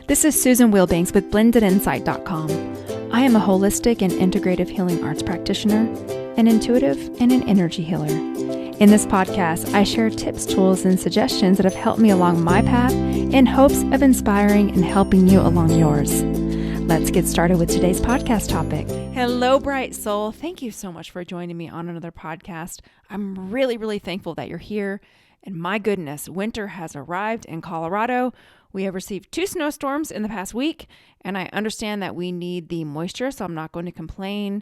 This is Susan Wilbanks with blendedinsight.com. I am a holistic and integrative healing arts practitioner, an intuitive, and an energy healer. In this podcast, I share tips, tools, and suggestions that have helped me along my path in hopes of inspiring and helping you along yours. Let's get started with today's podcast topic. Hello, bright soul. Thank you so much for joining me on another podcast. I'm really thankful that you're here. And my goodness, winter has arrived in Colorado. We have received 2 snowstorms in the past week, and I understand that we need the moisture, so I'm not going to complain.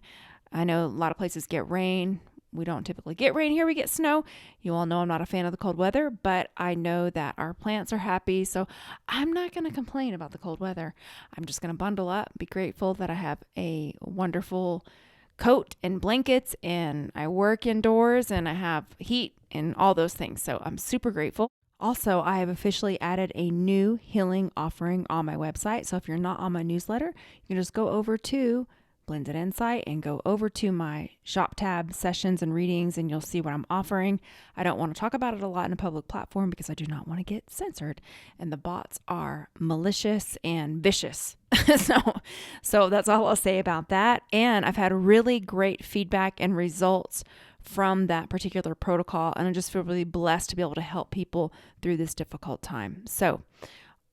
I know a lot of places get rain. We don't typically get rain here. We get snow. You all know I'm not a fan of the cold weather, but I know that our plants are happy, so I'm not going to complain about the cold weather. I'm just going to bundle up, be grateful that I have a wonderful coat and blankets, and I work indoors, and I have heat and all those things, so I'm super grateful. Also, I have officially added a new healing offering on my website. So if you're not on my newsletter, you can just go over to Blended Insight and go over to my shop tab, sessions and readings, and you'll see what I'm offering. I don't want to talk about it a lot in a public platform because I do not want to get censored. And the bots are malicious and vicious. So that's all I'll say about that. And I've had really great feedback and results from that particular protocol. And I just feel really blessed to be able to help people through this difficult time. So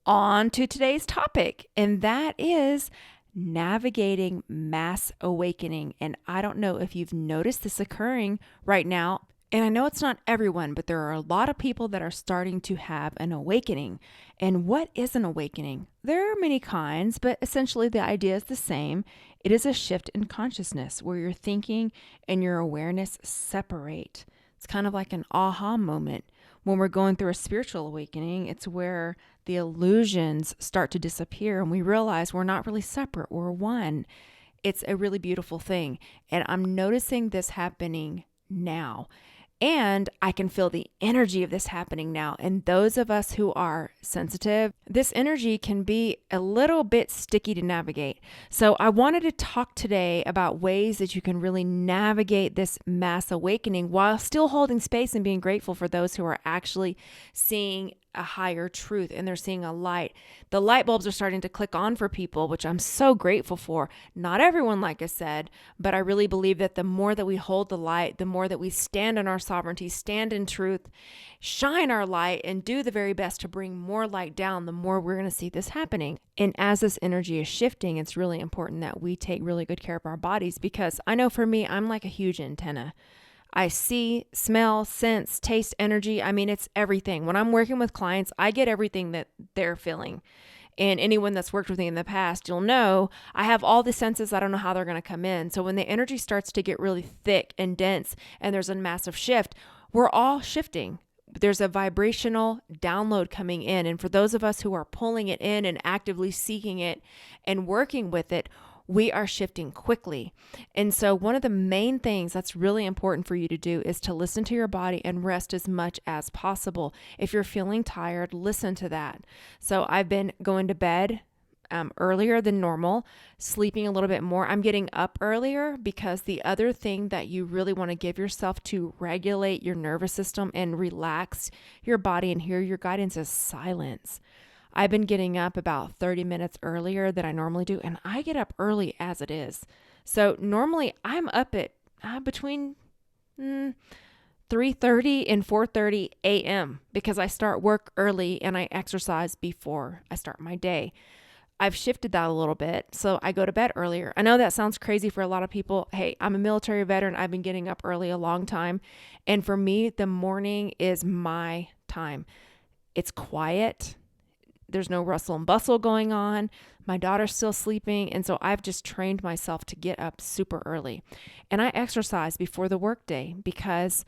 on to today's topic, and that is navigating mass awakening. And I don't know if you've noticed this occurring right now. And I know it's not everyone, but there are a lot of people that are starting to have an awakening. And what is an awakening? There are many kinds, but essentially the idea is the same. It is a shift in consciousness where your thinking and your awareness separate. It's kind of like an aha moment. When we're going through a spiritual awakening, it's where the illusions start to disappear and we realize we're not really separate, we're one. It's a really beautiful thing. And I'm noticing this happening now. And I can feel the energy of this happening now. And those of us who are sensitive, this energy can be a little bit sticky to navigate. So I wanted to talk today about ways that you can really navigate this mass awakening while still holding space and being grateful for those who are actually seeing a higher truth and they're seeing a light. The light bulbs are starting to click on for people, which I'm so grateful for. Not everyone, like I said, but I really believe that the more that we hold the light, the more that we stand in our sovereignty, stand in truth, shine our light, and do the very best to bring more light down, the more we're going to see this happening. And as this energy is shifting, it's really important that we take really good care of our bodies, because I know for me, I'm like a huge antenna. I see, smell, sense, taste, energy. I mean, it's everything. When I'm working with clients, I get everything that they're feeling. And anyone that's worked with me in the past, you'll know I have all the senses. I don't know how they're going to come in. So when the energy starts to get really thick and dense and there's a massive shift, we're all shifting. There's a vibrational download coming in. And for those of us who are pulling it in and actively seeking it and working with it, we are shifting quickly. And so one of the main things that's really important for you to do is to listen to your body and rest as much as possible. If you're feeling tired, listen to that. So I've been going to bed earlier than normal, sleeping a little bit more. I'm getting up earlier because the other thing that you really want to give yourself to regulate your nervous system and relax your body and hear your guidance is silence. I've been getting up about 30 minutes earlier than I normally do, and I get up early as it is. So normally I'm up at between 3:30 and 4:30 a.m. because I start work early and I exercise before I start my day. I've shifted that a little bit, so I go to bed earlier. I know that sounds crazy for a lot of people. Hey, I'm a military veteran. I've been getting up early a long time, and for me, the morning is my time. It's quiet. There's no rustle and bustle going on. My daughter's still sleeping. And so I've just trained myself to get up super early. And I exercise before the workday because,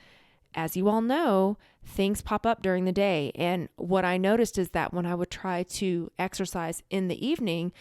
as you all know, things pop up during the day. And what I noticed is that when I would try to exercise in the evening,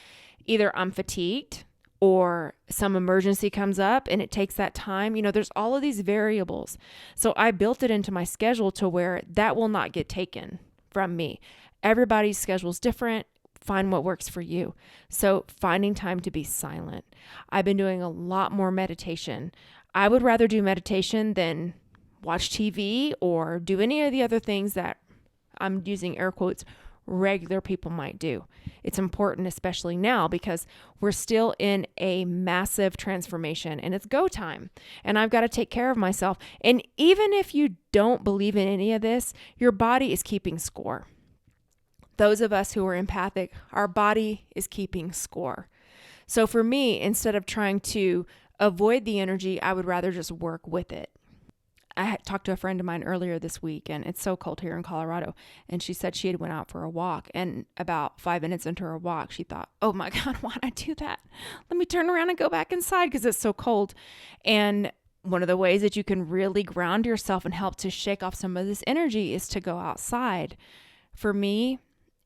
either I'm fatigued or some emergency comes up and it takes that time. There's all of these variables. So I built it into my schedule to where that will not get taken from me. Everybody's schedule is different. Find what works for you. So finding time to be silent. I've been doing a lot more meditation. I would rather do meditation than watch TV or do any of the other things that I'm using air quotes regular people might do. It's important, especially now, because we're still in a massive transformation and it's go time. And I've got to take care of myself. And even if you don't believe in any of this, your body is keeping score. Those of us who are empathic, our body is keeping score. So for me, instead of trying to avoid the energy, I would rather just work with it. I had talked to a friend of mine earlier this week, and it's so cold here in Colorado, and she said she had went out for a walk, and about 5 minutes into her walk, she thought, oh my God, why'd I do that? Let me turn around and go back inside because it's so cold. And one of the ways that you can really ground yourself and help to shake off some of this energy is to go outside. For me,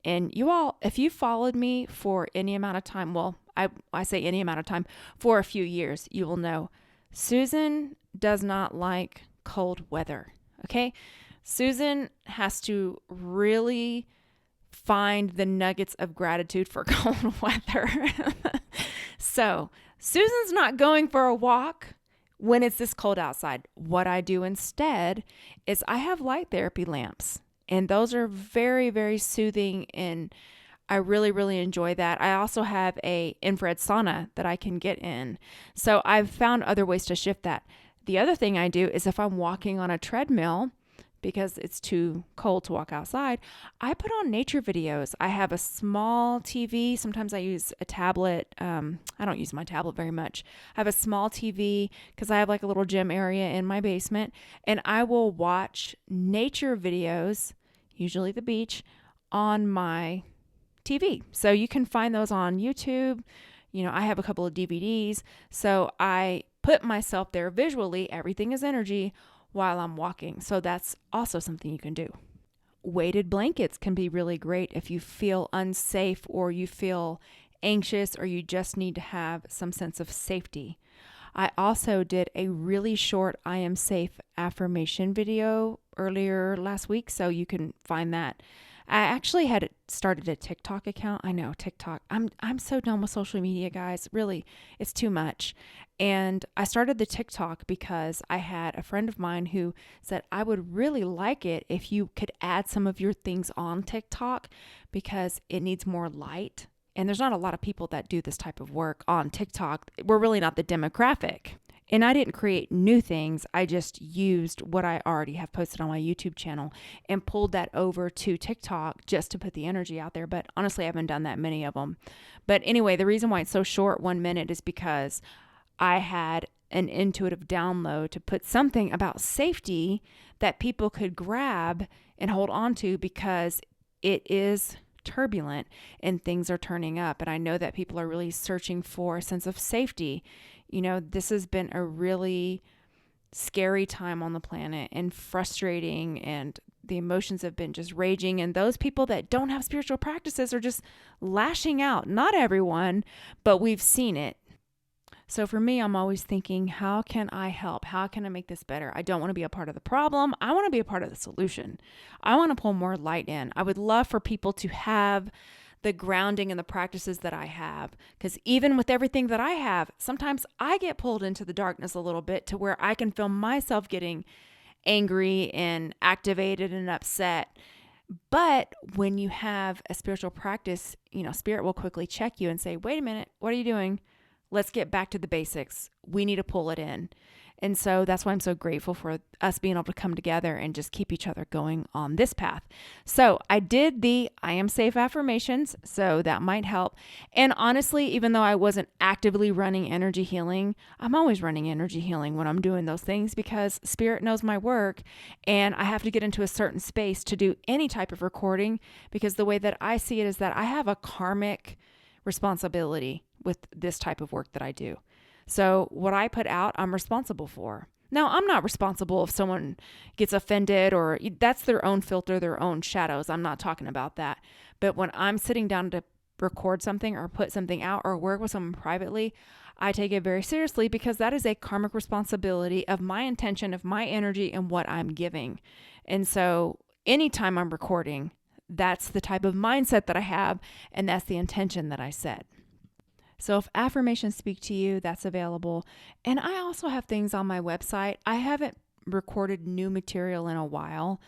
and you all, if you followed me for any amount of time, well, I say any amount of time, for a few years, you will know Susan does not like cold weather. Okay. Susan has to really find the nuggets of gratitude for cold weather. So Susan's not going for a walk when it's this cold outside. What I do instead is I have light therapy lamps, and those are very, very soothing, and I really, really enjoy that. I also have a infrared sauna that I can get in. So I've found other ways to shift that. The other thing I do is if I'm walking on a treadmill, because it's too cold to walk outside, I put on nature videos. I have a small TV. Sometimes I use a tablet. I don't use my tablet very much. I have a small TV because I have like a little gym area in my basement, and I will watch nature videos, usually the beach, on my TV. So you can find those on YouTube. You know, I have a couple of DVDs. So I put myself there visually. Everything is energy while I'm walking. So that's also something you can do. Weighted blankets can be really great if you feel unsafe or you feel anxious or you just need to have some sense of safety. I also did a really short I am safe affirmation video earlier last week, so you can find that. I actually had started a TikTok account. I know, TikTok. I'm so done with social media, guys. Really, it's too much. And I started the TikTok because I had a friend of mine who said, I would really like it if you could add some of your things on TikTok because it needs more light. And there's not a lot of people that do this type of work on TikTok. We're really not the demographic. And I didn't create new things. I just used what I already have posted on my YouTube channel and pulled that over to TikTok just to put the energy out there. But honestly, I haven't done that many of them. But anyway, the reason why it's so short, 1 minute, is because I had an intuitive download to put something about safety that people could grab and hold on to because it is turbulent and things are turning up. And I know that people are really searching for a sense of safety. You know, this has been a really scary time on the planet and frustrating, and the emotions have been just raging. And those people that don't have spiritual practices are just lashing out. Not everyone, but we've seen it. So for me, I'm always thinking, how can I help? How can I make this better? I don't want to be a part of the problem. I want to be a part of the solution. I want to pull more light in. I would love for people to have the grounding and the practices that I have. Because even with everything that I have, sometimes I get pulled into the darkness a little bit to where I can feel myself getting angry and activated and upset. But when you have a spiritual practice, you know, spirit will quickly check you and say, wait a minute, what are you doing? Let's get back to the basics. We need to pull it in. And so that's why I'm so grateful for us being able to come together and just keep each other going on this path. So I did the I am safe affirmations, so that might help. And honestly, even though I wasn't actively running energy healing, I'm always running energy healing when I'm doing those things because spirit knows my work, and I have to get into a certain space to do any type of recording because the way that I see it is that I have a karmic responsibility with this type of work that I do. So what I put out, I'm responsible for. Now, I'm not responsible if someone gets offended or that's their own filter, their own shadows. I'm not talking about that. But when I'm sitting down to record something or put something out or work with someone privately, I take it very seriously because that is a karmic responsibility of my intention, of my energy, and what I'm giving. And so anytime I'm recording, that's the type of mindset that I have, and that's the intention that I set. So if affirmations speak to you, that's available. And I also have things on my website. I haven't recorded new material in a while.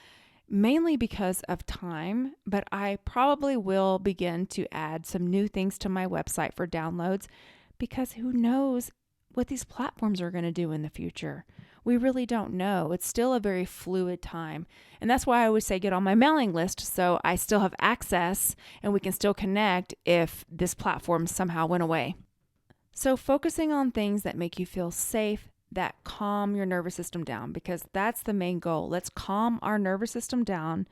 mainly because of time, but I probably will begin to add some new things to my website for downloads because who knows what these platforms are going to do in the future. We really don't know. It's still a very fluid time. And that's why I always say get on my mailing list so I still have access and we can still connect if this platform somehow went away. So focusing on things that make you feel safe, that calm your nervous system down, because that's the main goal. Let's calm our nervous system down,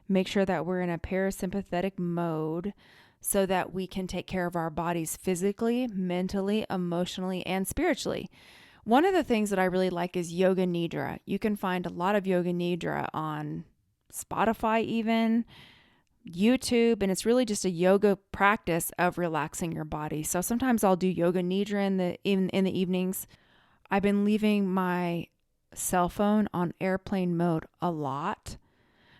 make sure that we're in a parasympathetic mode so that we can take care of our bodies physically, mentally, emotionally, and spiritually. One of the things that I really like is yoga nidra. You can find a lot of yoga nidra on Spotify, even YouTube, and it's really just a yoga practice of relaxing your body. So sometimes I'll do yoga nidra in the evenings. I've been leaving my cell phone on airplane mode a lot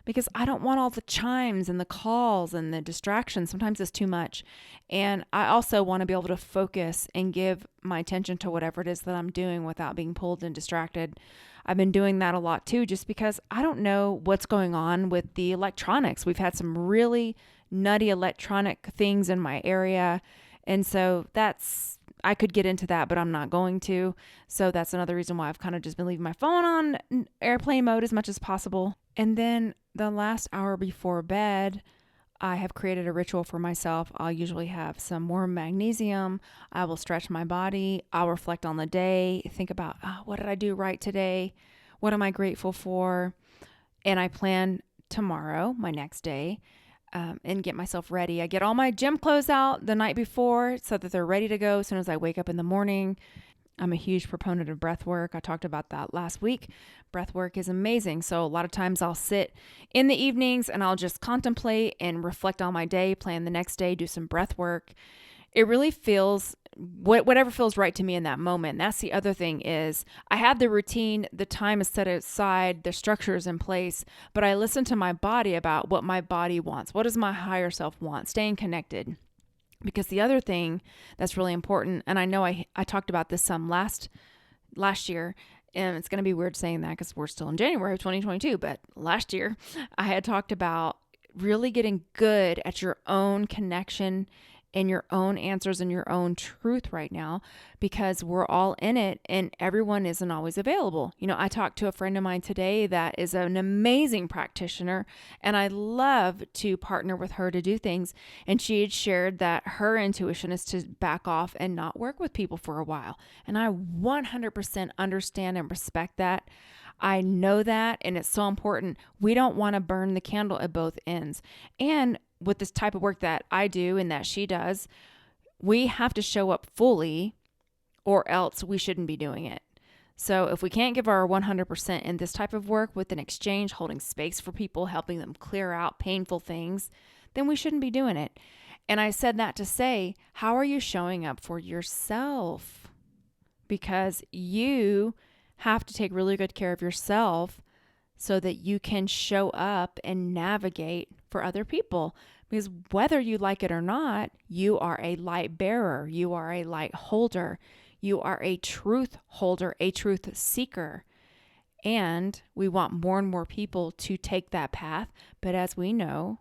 because I don't want all the chimes and the calls and the distractions. Sometimes it's too much. And I also want to be able to focus and give my attention to whatever it is that I'm doing without being pulled and distracted. I've been doing that a lot too, just because I don't know what's going on with the electronics. We've had some really nutty electronic things in my area. And so I could get into that, but I'm not going to. So that's another reason why I've kind of just been leaving my phone on airplane mode as much as possible. And then the last hour before bed, I have created a ritual for myself. I'll usually have some warm magnesium. I will stretch my body. I'll reflect on the day, think about, what did I do right today? What am I grateful for? And I plan tomorrow, my next day, and get myself ready. I get all my gym clothes out the night before so that they're ready to go as soon as I wake up in the morning. I'm a huge proponent of breath work. I talked about that last week. Breath work is amazing. So a lot of times I'll sit in the evenings and I'll just contemplate and reflect on my day, plan the next day, do some breath work. It really feels whatever feels right to me in that moment. And that's the other thing is I have the routine, the time is set aside, the structure is in place, but I listen to my body about what my body wants. What does my higher self want? Staying connected. Because the other thing that's really important, and I know I talked about this some last year, and it's going to be weird saying that because we're still in January of 2022, but last year I had talked about really getting good at your own connection and your own answers and your own truth right now, because we're all in it and everyone isn't always available. I talked to a friend of mine today that is an amazing practitioner, and I love to partner with her to do things. And she had shared that her intuition is to back off and not work with people for a while. And I 100% understand and respect that. I know that, and it's so important. We don't want to burn the candle at both ends. And with this type of work that I do and that she does, we have to show up fully or else we shouldn't be doing it. So if we can't give our 100% in this type of work with an exchange, holding space for people, helping them clear out painful things, then we shouldn't be doing it. And I said that to say, how are you showing up for yourself? Because you have to take really good care of yourself so that you can show up and navigate for other people. Because whether you like it or not, you are a light bearer, you are a light holder, you are a truth holder, a truth seeker. And we want more and more people to take that path. But as we know,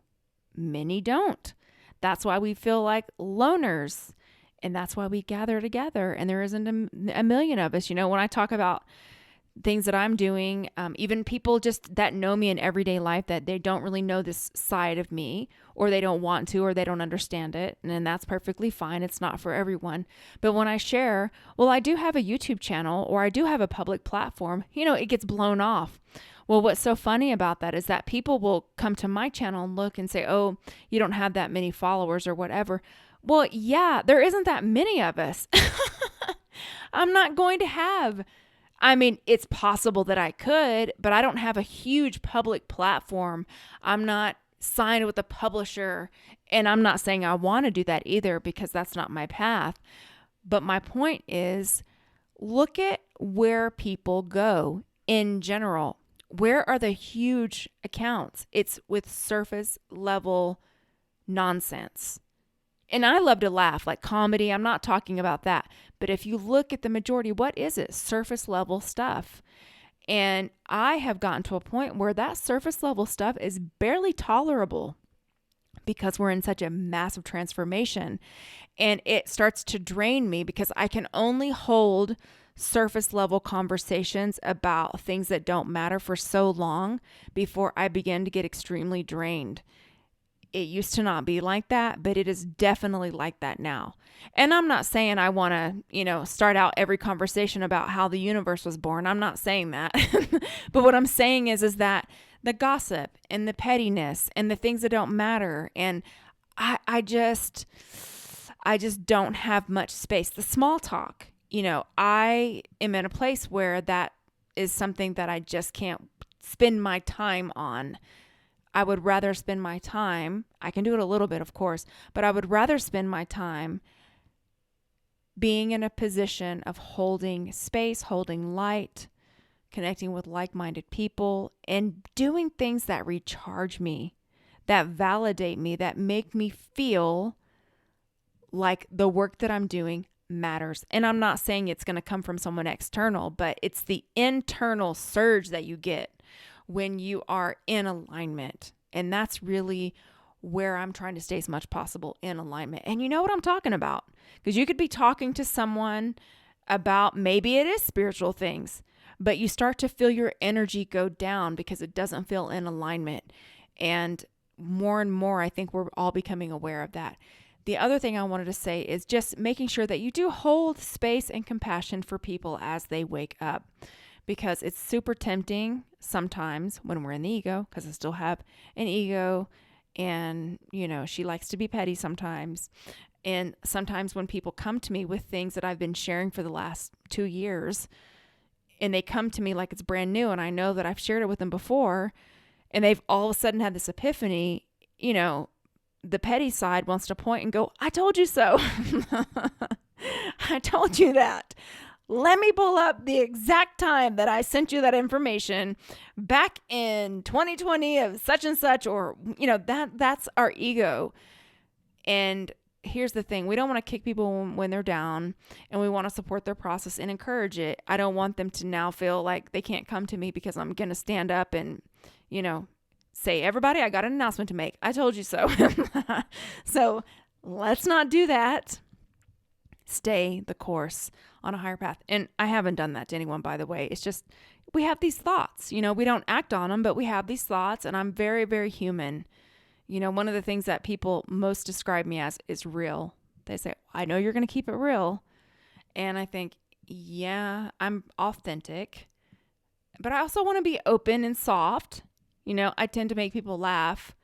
many don't. That's why we feel like loners. And that's why we gather together. And there isn't a million of us. When I talk about things that I'm doing, even people just that know me in everyday life, that they don't really know this side of me, or they don't want to, or they don't understand it. And that's perfectly fine. It's not for everyone. But when I share, I do have a YouTube channel, or I do have a public platform, it gets blown off. Well, what's so funny about that is that people will come to my channel and look and say, oh, you don't have that many followers or whatever. Well, yeah, there isn't that many of us. I'm not going to have, it's possible that I could, but I don't have a huge public platform. I'm not signed with a publisher, and I'm not saying I want to do that either, because that's not my path. But my point is, look at where people go in general. Where are the huge accounts? It's with surface level nonsense. And I love to laugh, like comedy. I'm not talking about that. But if you look at the majority, what is it? Surface level stuff. And I have gotten to a point where that surface level stuff is barely tolerable because we're in such a massive transformation, and it starts to drain me because I can only hold surface level conversations about things that don't matter for so long before I begin to get extremely drained. It used to not be like that, but it is definitely like that now. And I'm not saying I want to, start out every conversation about how the universe was born. I'm not saying that. But what I'm saying is that the gossip and the pettiness and the things that don't matter, and I just don't have much space. The small talk, I am in a place where that is something that I just can't spend my time on. I would rather spend my time, I can do it a little bit, of course, but I would rather spend my time being in a position of holding space, holding light, connecting with like-minded people, and doing things that recharge me, that validate me, that make me feel like the work that I'm doing matters. And I'm not saying it's going to come from someone external, but it's the internal surge that you get when you are in alignment. And that's really where I'm trying to stay as much possible in alignment. And you know what I'm talking about, because you could be talking to someone about, maybe it is spiritual things, but you start to feel your energy go down because it doesn't feel in alignment. And more, I think we're all becoming aware of that. The other thing I wanted to say is just making sure that you do hold space and compassion for people as they wake up, because it's super tempting sometimes when we're in the ego, because I still have an ego, and, she likes to be petty sometimes. And sometimes when people come to me with things that I've been sharing for the last 2 years, and they come to me like it's brand new, and I know that I've shared it with them before, and they've all of a sudden had this epiphany, the petty side wants to point and go, I told you so. I told you that. Let me pull up the exact time that I sent you that information back in 2020 of such and such, or, that's our ego. And here's the thing. We don't want to kick people when they're down, and we want to support their process and encourage it. I don't want them to now feel like they can't come to me because I'm going to stand up and, say, everybody, I got an announcement to make. I told you so. So let's not do that. Stay the course on a higher path. And I haven't done that to anyone, by the way. It's just, we have these thoughts, we don't act on them, but we have these thoughts, and I'm very, very human. One of the things that people most describe me as is real. They say, I know you're going to keep it real. And I think, yeah, I'm authentic, but I also want to be open and soft. I tend to make people laugh,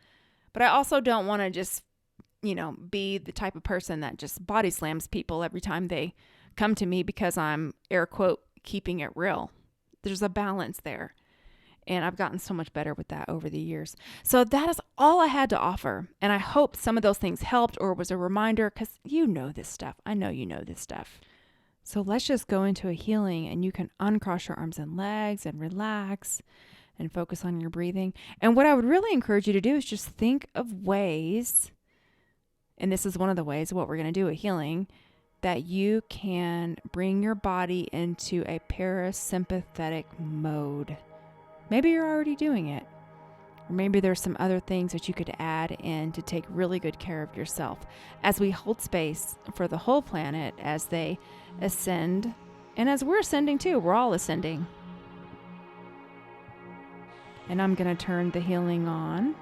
but I also don't want to just, be the type of person that just body slams people every time they come to me because I'm, air quote, keeping it real. There's a balance there. And I've gotten so much better with that over the years. So that is all I had to offer. And I hope some of those things helped or was a reminder, because you know this stuff. I know you know this stuff. So let's just go into a healing, and you can uncross your arms and legs and relax and focus on your breathing. And what I would really encourage you to do is just think of ways, and this is one of the ways, what we're going to do at healing, that you can bring your body into a parasympathetic mode. Maybe you're already doing it. Or maybe there's some other things that you could add in to take really good care of yourself as we hold space for the whole planet as they ascend. And as we're ascending too, we're all ascending. And I'm going to turn the healing on.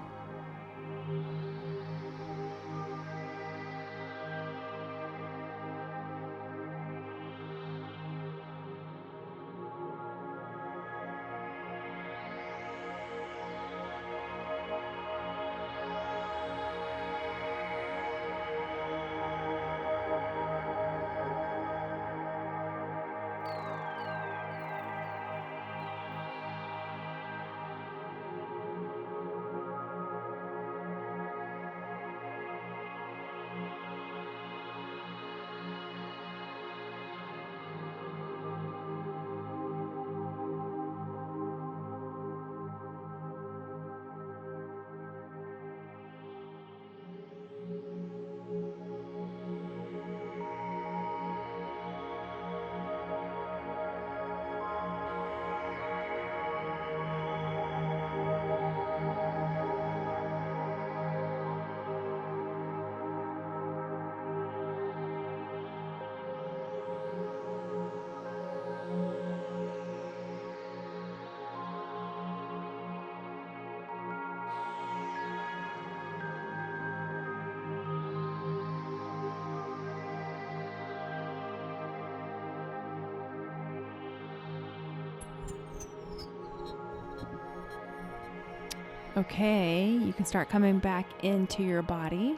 Okay, you can start coming back into your body.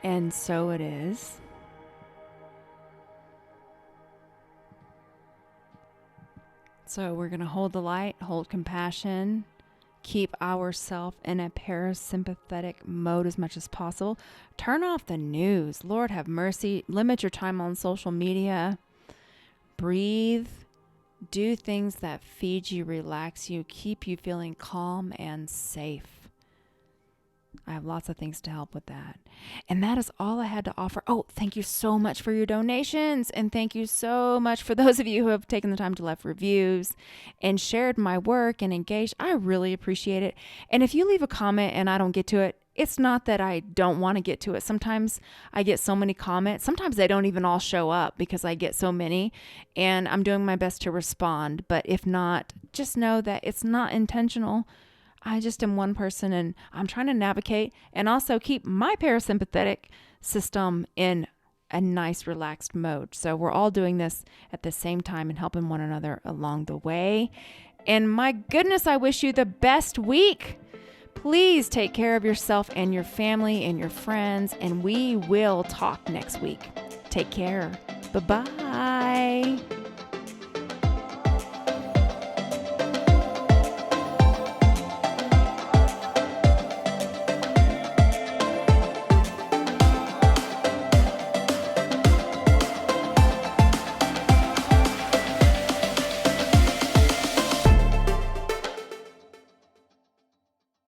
And so it is. So we're going to hold the light, hold compassion, keep ourselves in a parasympathetic mode as much as possible. Turn off the news. Lord have mercy. Limit your time on social media. Breathe. Do things that feed you, relax you, keep you feeling calm and safe. I have lots of things to help with that. And that is all I had to offer. Oh, thank you so much for your donations. And thank you so much for those of you who have taken the time to leave reviews and shared my work and engaged. I really appreciate it. And if you leave a comment and I don't get to it, it's not that I don't want to get to it. Sometimes I get so many comments. Sometimes they don't even all show up because I get so many, and I'm doing my best to respond. But if not, just know that it's not intentional. I just am one person, and I'm trying to navigate and also keep my parasympathetic system in a nice, relaxed mode. So we're all doing this at the same time and helping one another along the way. And my goodness, I wish you the best week. Please take care of yourself and your family and your friends, and we will talk next week. Take care. Bye-bye.